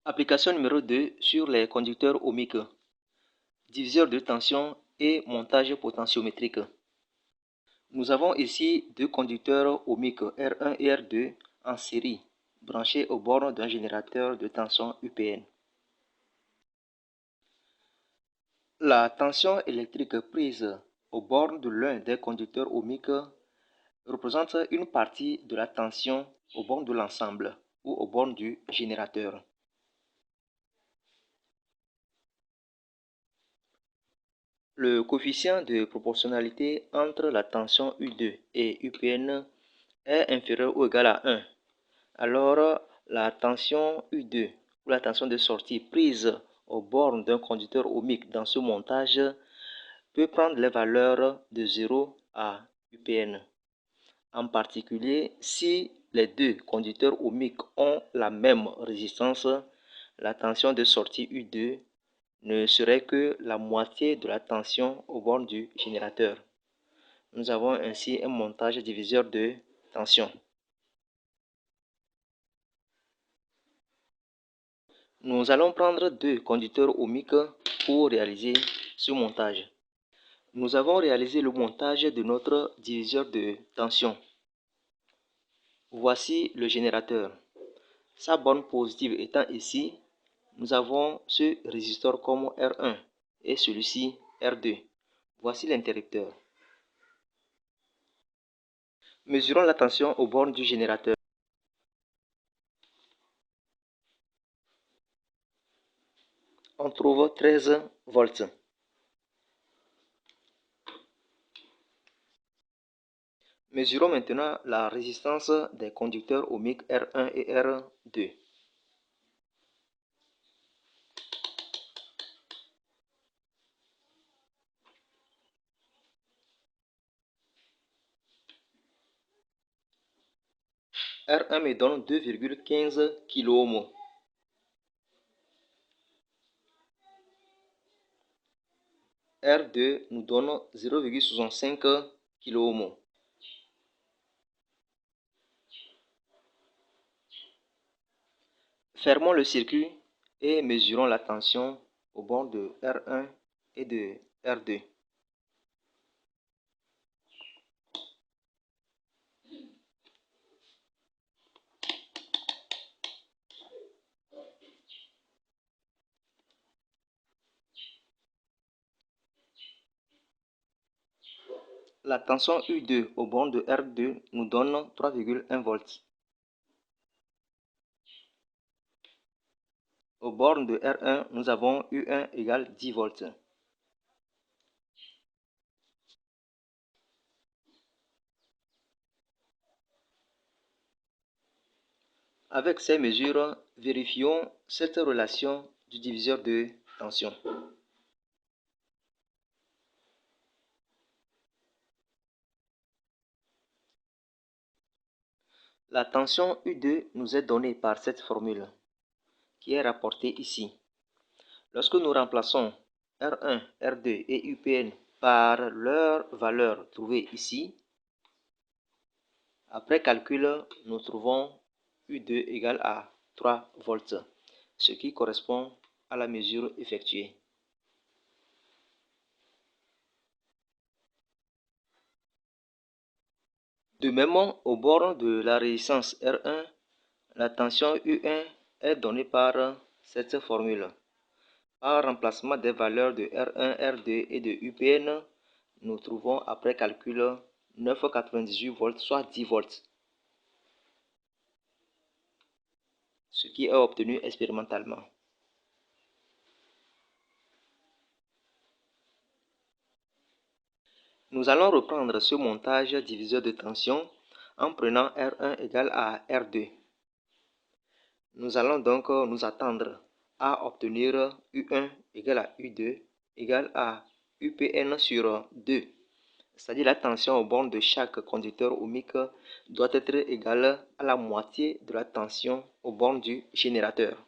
Application numéro 2 sur les conducteurs ohmiques, diviseur de tension et montage potentiométrique. Nous avons ici deux conducteurs ohmiques R1 et R2 en série, branchés au bord d'un générateur de tension UPN. La tension électrique prise au bord de l'un des conducteurs ohmiques représente une partie de la tension au bord de l'ensemble ou au bord du générateur. Le coefficient de proportionnalité entre la tension U2 et UPN est inférieur ou égal à 1. Alors, la tension U2 ou la tension de sortie prise au bord d'un conducteur ohmique dans ce montage peut prendre les valeurs de 0 à UPN. En particulier, si les deux conducteurs ohmiques ont la même résistance, la tension de sortie U2 ne serait que la moitié de la tension au bord du générateur. Nous avons ainsi un montage diviseur de tension. Nous allons prendre deux conducteurs ohmiques pour réaliser ce montage. Nous avons réalisé le montage de notre diviseur de tension. Voici le générateur. Sa borne positive étant ici, nous avons ce résisteur comme R1 et celui-ci R2. Voici l'interrupteur. Mesurons la tension au bord du générateur. On trouve 13 volts. Mesurons maintenant la résistance des conducteurs ohmiques R1 et R2. R1 me donne 2,15 kΩ. R2 nous donne 0,65 kΩ. Fermons le circuit et mesurons la tension au bord de R1 et de R2. La tension U2 au bord de R2 nous donne 3,1 volts. Au bord de R1, nous avons U1 égale 10 volts. Avec ces mesures, vérifions cette relation du diviseur de tension. La tension U2 nous est donnée par cette formule, qui est rapportée ici. Lorsque nous remplaçons R1, R2 et UPN par leurs valeurs trouvées ici, après calcul, nous trouvons U2 égale à 3 volts, ce qui correspond à la mesure effectuée. De même, au bord de la résistance R1, la tension U1 est donnée par cette formule. Par remplacement des valeurs de R1, R2 et de UPN, nous trouvons après calcul 9,98 volts, soit 10 volts, ce qui est obtenu expérimentalement. Nous allons reprendre ce montage diviseur de tension en prenant R1 égale à R2. Nous allons donc nous attendre à obtenir U1 égale à U2 égale à UPN sur 2. C'est-à-dire la tension au bord de chaque conducteur ohmique doit être égale à la moitié de la tension au bord du générateur.